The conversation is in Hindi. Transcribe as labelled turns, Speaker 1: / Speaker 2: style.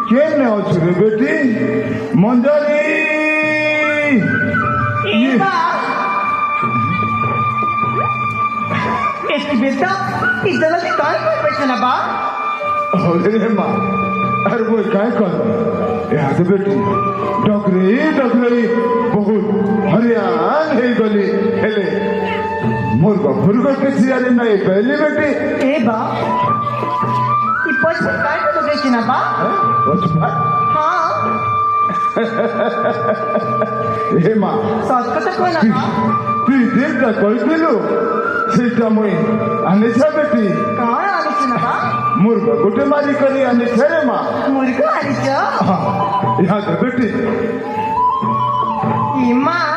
Speaker 1: केमने अच्छे रे बेटी मंजरी
Speaker 2: बेटा इतना से काय कर बैठे ना बा
Speaker 1: अरे माँ अरे वो काय कर याद बेटी डगरे बहुत हरियाण है गली हेले मोर बाबूर को किसी आने नहीं पहली बेटी
Speaker 2: ए बा ये पछे काय कर बैठे ना बा हाँ
Speaker 1: हे माँ
Speaker 2: सच को तो कोई ना बा
Speaker 1: তুই দিনটা কইছিল সেটা মই আনিছা বেটি
Speaker 2: कहाँ आने ना बा
Speaker 1: মুরগা গোটে মারি করি আনিছে রে মা
Speaker 2: मुर्गा आने चो
Speaker 1: ইহা দে বেটি
Speaker 2: ये माँ